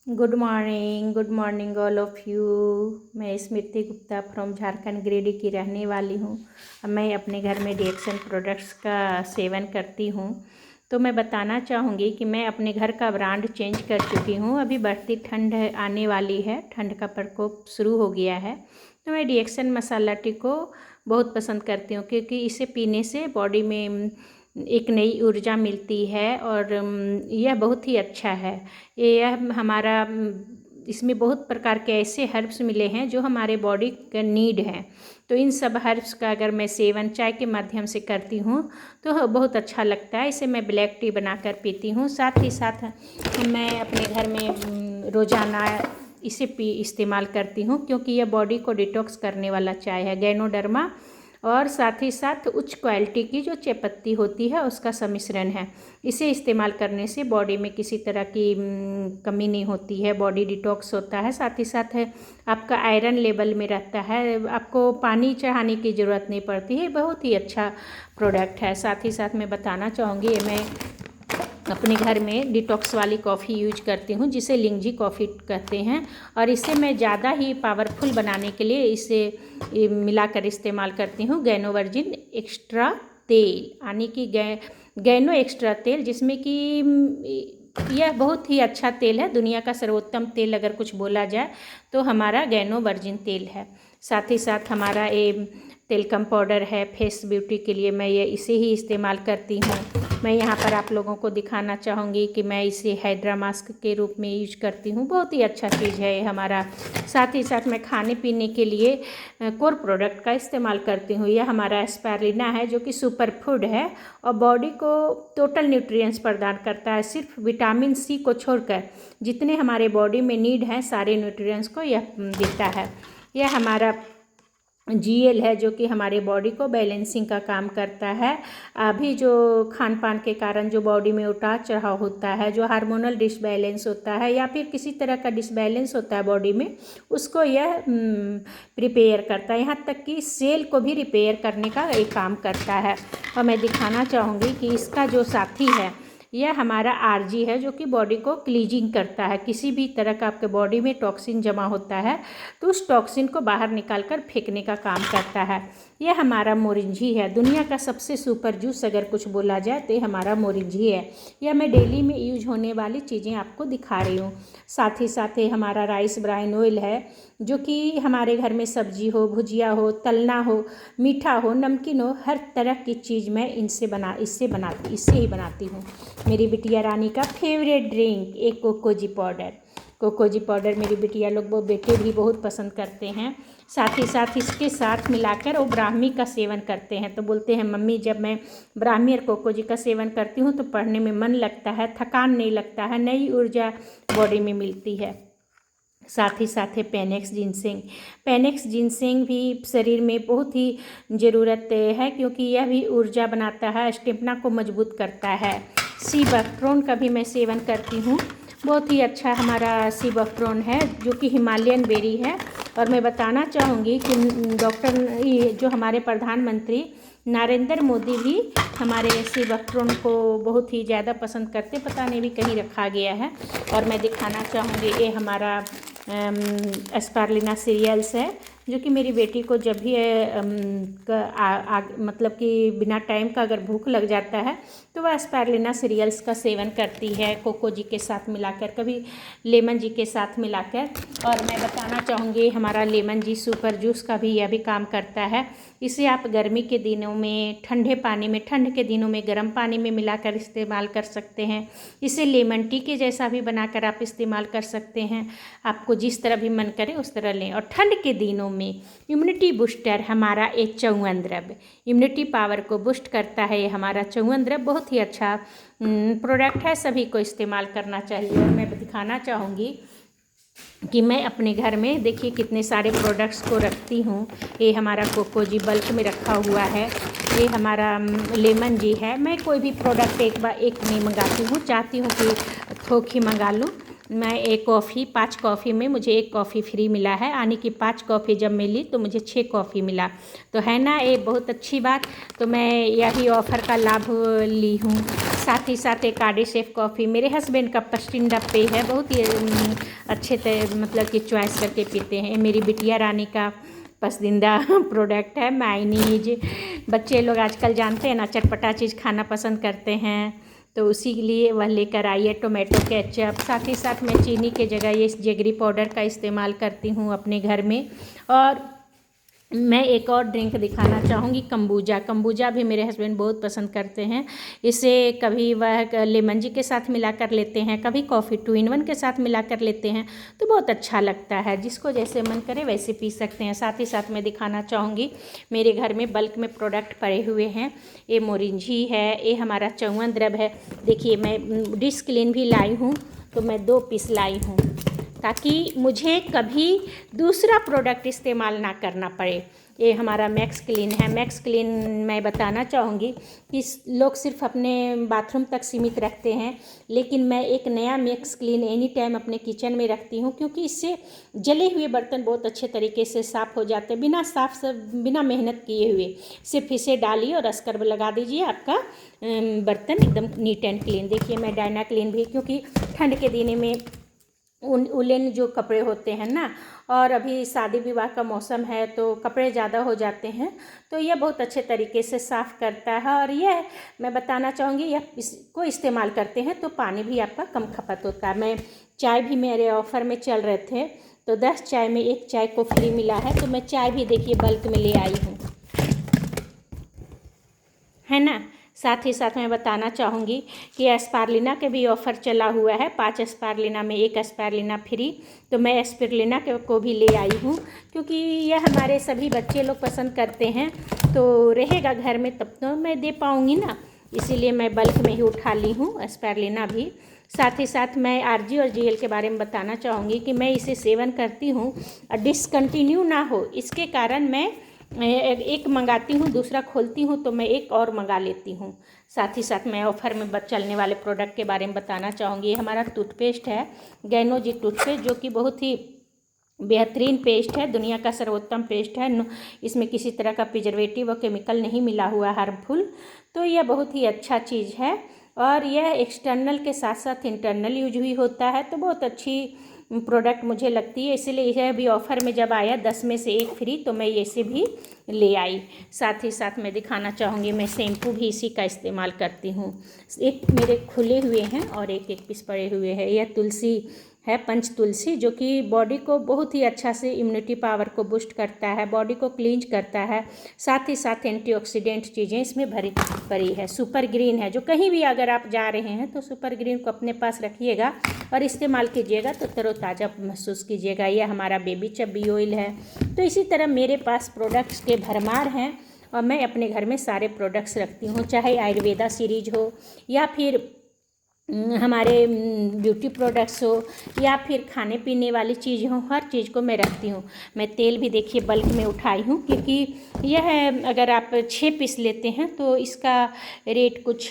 Good morning all of you. मैं स्मृति Gupta from Jharkhand Giridih की रहने वाली हूँ। मैं अपने घर में डिएक्सन प्रोडक्ट्स का सेवन करती हूँ। तो मैं बताना चाहूँगी कि मैं अपने घर का ब्रांड चेंज कर चुकी हूँ। अभी बढ़ती ठंड आने वाली है, ठंड का प्रकोप शुरू हो गया है। तो मैं डिएक्सन मसाला टी को बहुत पसंद करती हूँ, क्योंकि इसे पीने से बॉडी में एक नई ऊर्जा मिलती है और यह बहुत ही अच्छा है। यह हमारा इसमें बहुत प्रकार के ऐसे हर्ब्स मिले हैं जो हमारे बॉडी का नीड है। तो इन सब हर्ब्स का अगर मैं सेवन चाय के माध्यम से करती हूँ तो बहुत अच्छा लगता है। इसे मैं ब्लैक टी बनाकर पीती हूँ। साथ ही साथ मैं अपने घर में रोज़ाना इसे इस्तेमाल करती हूँ, क्योंकि यह बॉडी को डिटॉक्स करने वाला चाय है। गैनोडर्मा और साथ ही साथ उच्च क्वालिटी की जो चाय पत्ती होती है उसका सम्मिश्रण है। इसे इस्तेमाल करने से बॉडी में किसी तरह की कमी नहीं होती है, बॉडी डिटॉक्स होता है। साथ ही साथ है आपका आयरन लेवल में रहता है, आपको पानी चढ़ाने की ज़रूरत नहीं पड़ती है। बहुत ही अच्छा प्रोडक्ट है। साथ ही साथ मैं बताना चाहूँगी, मैं अपने घर में डिटॉक्स वाली कॉफ़ी यूज करती हूँ, जिसे लिंगजी कॉफ़ी कहते हैं। और इसे मैं ज़्यादा ही पावरफुल बनाने के लिए इसे मिलाकर इस्तेमाल करती हूँ गैनोवर्जिन एक्स्ट्रा तेल, यानी कि गैनो एक्स्ट्रा तेल, जिसमें कि यह बहुत ही अच्छा तेल है। दुनिया का सर्वोत्तम तेल अगर कुछ बोला जाए तो हमारा गैनोवर्जिन तेल है। साथ ही साथ हमारा ये तेलकम पाउडर है फेस ब्यूटी के लिए, मैं ये इसे ही इस्तेमाल करती हूँ। मैं यहाँ पर आप लोगों को दिखाना चाहूँगी कि मैं इसे हाइड्रा मास्क के रूप में यूज करती हूँ। बहुत ही अच्छा चीज़ है ये हमारा। साथ ही साथ मैं खाने पीने के लिए कोर प्रोडक्ट का इस्तेमाल करती हूँ। यह हमारा एस्पारुलिना है, जो कि सुपर फूड है और बॉडी को टोटल न्यूट्रिएंट्स प्रदान करता है। सिर्फ विटामिन सी को छोड़कर जितने हमारे बॉडी में नीड हैं सारे न्यूट्रिएंट्स को यह देता है। यह हमारा जीएल है, जो कि हमारे बॉडी को बैलेंसिंग का काम करता है। अभी जो खान पान के कारण जो बॉडी में उतार चढ़ाव होता है, जो हार्मोनल डिसबैलेंस होता है या फिर किसी तरह का डिसबैलेंस होता है बॉडी में, उसको यह रिपेयर करता है। यहाँ तक कि सेल को भी रिपेयर करने का एक काम करता है। और मैं दिखाना चाहूँगी कि इसका जो साथी है यह हमारा आरजी है, जो कि बॉडी को क्लीजिंग करता है। किसी भी तरह का आपके बॉडी में टॉक्सिन जमा होता है तो उस टॉक्सिन को बाहर निकाल कर फेंकने का काम करता है। यह हमारा मोरिंजी है। दुनिया का सबसे सुपर जूस अगर कुछ बोला जाए तो ये हमारा मोरिंजी है। यह मैं डेली में यूज होने वाली चीज़ें आपको दिखा रही हूँ। साथ ही साथ ये हमारा राइस ब्राइन ऑयल है, जो कि हमारे घर में सब्जी हो, भुजिया हो, तलना हो, मीठा हो, नमकीन हो, हर तरह की चीज़ मैं इससे ही बनाती हूँ। मेरी बिटिया रानी का फेवरेट ड्रिंक एक कोकोजी पाउडर। कोकोजी पाउडर मेरी बिटिया लोग वो बेटे भी बहुत पसंद करते हैं। साथ ही साथ इसके साथ मिलाकर वो ब्राह्मी का सेवन करते हैं। तो बोलते हैं मम्मी, जब मैं ब्राह्मी और कोकोजी का सेवन करती हूँ तो पढ़ने में मन लगता है, थकान नहीं लगता है, नई ऊर्जा बॉडी में मिलती है। साथ ही साथ है पेनेक्स जिनसेंग। पेनेक्स जिनसेंग भी शरीर में बहुत ही ज़रूरत है, क्योंकि यह भी ऊर्जा बनाता है, स्टेमिना को मजबूत करता है। सी बफ्ट्रोन का भी मैं सेवन करती हूँ। बहुत ही अच्छा हमारा सी बफ्ट्रोन है, जो कि हिमालयन बेरी है। और मैं बताना चाहूँगी कि जो हमारे प्रधानमंत्री नरेंद्र मोदी भी हमारे सी बफ्ट्रोन को बहुत ही ज़्यादा पसंद करते, पता नहीं भी कहीं रखा गया है। और मैं दिखाना चाहूँगी ये हमारा एस्पारुलिना सीरियल्स है, जो कि मेरी बेटी को जब भी मतलब कि बिना टाइम का अगर भूख लग जाता है तो वह एस्पारुलिना सीरियल्स का सेवन करती है, कोको जी के साथ मिलाकर, कभी लेमन जी के साथ मिलाकर। और मैं बताना चाहूँगी हमारा लेमन जी सुपर जूस का भी यह भी काम करता है। इसे आप गर्मी के दिनों में ठंडे पानी में, ठंड के दिनों में गर्म पानी में मिलाकर इस्तेमाल कर सकते हैं। इसे लेमन टी के जैसा भी बनाकर आप इस्तेमाल कर सकते हैं। आपको जिस तरह भी मन करे उस तरह लें। और ठंड के दिनों में इम्यूनिटी बूस्टर हमारा एक च्यवनप्राश द्रव्य, इम्यूनिटी पावर को बूस्ट करता है। ये हमारा च्यवनप्राश द्रव्य बहुत ही अच्छा प्रोडक्ट है, सभी को इस्तेमाल करना चाहिए। और मैं दिखाना चाहूँगी कि मैं अपने घर में देखिए कितने सारे प्रोडक्ट्स को रखती हूँ। ये हमारा कोकोजी बल्क में रखा हुआ है, ये हमारा लेमन जी है। मैं कोई भी प्रोडक्ट एक नहीं मंगाती हूँ, चाहती हूँ कि थोक ही मंगा लूँ। मैं एक कॉफ़ी 5 कॉफ़ी में मुझे 1 कॉफ़ी फ्री मिला है, यानी कि 5 कॉफ़ी जब मैं ली तो मुझे 6 कॉफ़ी मिला। तो है ना ये बहुत अच्छी बात। तो मैं यही ऑफ़र का लाभ ली हूँ। साथ ही साथ एक कार्डिसेफ कॉफ़ी मेरे हस्बैंड का पसंदीदा पेय है, बहुत ही अच्छे मतलब कि चॉइस करके पीते हैं। मेरी बिटिया रानी का पसंदीदा प्रोडक्ट है मायनीज। बच्चे लोग आजकल जानते हैं ना, चटपटा चीज़ खाना पसंद करते हैं, तो उसी के लिए वह लेकर आई है टोमेटो केचप। साथ ही साथ मैं चीनी के जगह ये जेगरी पाउडर का इस्तेमाल करती हूँ अपने घर में। और मैं एक और ड्रिंक दिखाना चाहूँगी, कंबूजा। कंबूजा भी मेरे हस्बैंड बहुत पसंद करते हैं। इसे कभी वह लेमन जी के साथ मिला कर लेते हैं, कभी कॉफ़ी 2 in 1 के साथ मिला कर लेते हैं, तो बहुत अच्छा लगता है। जिसको जैसे मन करे वैसे पी सकते हैं। साथ ही साथ मैं दिखाना चाहूँगी मेरे घर में बल्क में प्रोडक्ट पड़े हुए हैं। ये मोरिंजी है, ये हमारा च्यवनद्रव्य है। देखिए मैं डिश क्लीन भी लाई हूँ, तो मैं 2 पीस लाई हूँ ताकि मुझे कभी दूसरा प्रोडक्ट इस्तेमाल ना करना पड़े। ये हमारा मैक्स क्लीन है। मैक्स क्लीन मैं बताना चाहूँगी कि लोग सिर्फ अपने बाथरूम तक सीमित रखते हैं, लेकिन मैं एक नया मैक्स क्लीन एनी टाइम अपने किचन में रखती हूँ, क्योंकि इससे जले हुए बर्तन बहुत अच्छे तरीके से साफ़ हो जाते हैं, बिना मेहनत किए हुए। सिर्फ इसे डालिए और स्क्रब लगा दीजिए, आपका बर्तन एकदम नीट एंड क्लीन। देखिए मैं डायना क्लीन भी, क्योंकि ठंड के दिन में उलेन जो कपड़े होते हैं ना, और अभी शादी विवाह का मौसम है तो कपड़े ज़्यादा हो जाते हैं, तो यह बहुत अच्छे तरीके से साफ़ करता है। और यह मैं बताना चाहूँगी, यह इसको इस्तेमाल करते हैं तो पानी भी आपका कम खपत होता है। मैं चाय भी मेरे ऑफ़र में चल रहे थे, तो 10 चाय में 1 चाय को फ्री मिला है, तो मैं चाय भी देखिए बल्क में ले आई हूँ, है ना। साथ ही साथ मैं बताना चाहूँगी कि एस्पारुलिना के भी ऑफ़र चला हुआ है। 5 एस्पारुलिना में 1 एस्पारुलिना फ्री। तो मैं एस्पारुलिना को भी ले आई हूँ, क्योंकि यह हमारे सभी बच्चे लोग पसंद करते हैं, तो रहेगा घर में तब तो मैं दे पाऊँगी ना, इसीलिए मैं बल्क में ही उठा ली हूँ एस्पारुलिना भी। साथ ही साथ मैं आरजी और जीएल के बारे में बताना चाहूँगी कि मैं इसे सेवन करती हूँ, डिसकंटिन्यू ना हो इसके कारण मैं एक मंगाती हूँ, दूसरा खोलती हूँ तो मैं एक और मंगा लेती हूँ। साथ ही साथ मैं ऑफ़र में चलने वाले प्रोडक्ट के बारे में बताना चाहूँगी। ये हमारा टूथपेस्ट है, गैनोजी टूथपेस्ट, जो कि बहुत ही बेहतरीन पेस्ट है, दुनिया का सर्वोत्तम पेस्ट है। इसमें किसी तरह का प्रिजर्वेटिव और केमिकल नहीं मिला हुआ हार्मफुल, तो यह बहुत ही अच्छा चीज़ है। और यह एक्सटर्नल के साथ साथ इंटरनल यूज भी होता है, तो बहुत अच्छी प्रोडक्ट मुझे लगती है, इसीलिए यह भी ऑफ़र में जब आया 10 में से 1 फ्री, तो मैं इसे भी ले आई। साथ ही साथ मैं दिखाना चाहूँगी, मैं शैम्पू भी इसी का इस्तेमाल करती हूँ। एक मेरे खुले हुए हैं और एक पीस पड़े हुए हैं। यह तुलसी है, पंच तुलसी, जो कि बॉडी को बहुत ही अच्छा से इम्यूनिटी पावर को बूस्ट करता है, बॉडी को क्लींज करता है। साथ ही साथ एंटीऑक्सीडेंट चीज़ें इसमें भरी पड़ी है। सुपर ग्रीन है, जो कहीं भी अगर आप जा रहे हैं तो सुपर ग्रीन को अपने पास रखिएगा और इस्तेमाल कीजिएगा तो तरोताज़ा महसूस कीजिएगा। यह हमारा बेबी चब्बी ऑयल है। तो इसी तरह मेरे पास प्रोडक्ट्स के भरमार हैं, और मैं अपने घर में सारे प्रोडक्ट्स रखती हूँ, चाहे आयुर्वेदा सीरीज हो या फिर हमारे ब्यूटी प्रोडक्ट्स हो या फिर खाने पीने वाली चीज़ हो, हर चीज़ को मैं रखती हूँ। मैं तेल भी देखिए बल्क में उठाई हूँ, क्योंकि यह अगर आप 6 पीस लेते हैं तो इसका रेट कुछ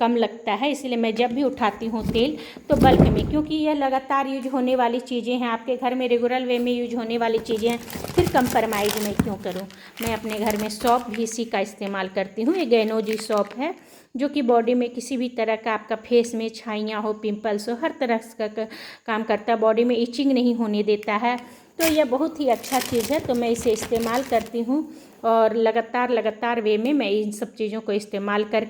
कम लगता है, इसलिए मैं जब भी उठाती हूँ तेल तो बल्क में, क्योंकि यह लगातार यूज होने वाली चीज़ें हैं, आपके घर में रेगुलर वे में यूज होने वाली चीज़ें हैं, फिर कंप्रोमाइज़ मैं क्यों करूँ। मैं अपने घर में सौंफ भी इसी का इस्तेमाल करती हूँ। ये गैनोजी सौंफ है, जो कि बॉडी में किसी भी तरह का आपका फेस में छाइयाँ हो, पिंपल्स हो, हर तरह का काम करता है, बॉडी में इचिंग नहीं होने देता है। तो यह बहुत ही अच्छा चीज़ है, तो मैं इसे इस्तेमाल करती हूँ और लगातार वे में मैं इन सब चीज़ों को इस्तेमाल कर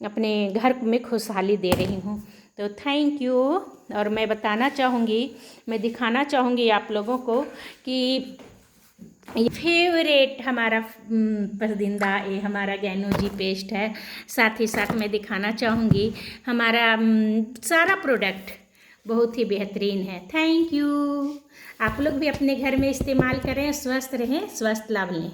अपने घर में खुशहाली दे रही हूँ। तो थैंक यू। और मैं बताना चाहूँगी, मैं दिखाना चाहूँगी आप लोगों को कि फेवरेट हमारा पसंदीदा ये हमारा गैनोजी पेस्ट है। साथ ही साथ मैं दिखाना चाहूँगी हमारा सारा प्रोडक्ट बहुत ही बेहतरीन है। Thank you. आप लोग भी अपने घर में इस्तेमाल करें, स्वस्थ रहें, स्वस्थ लाभ लें।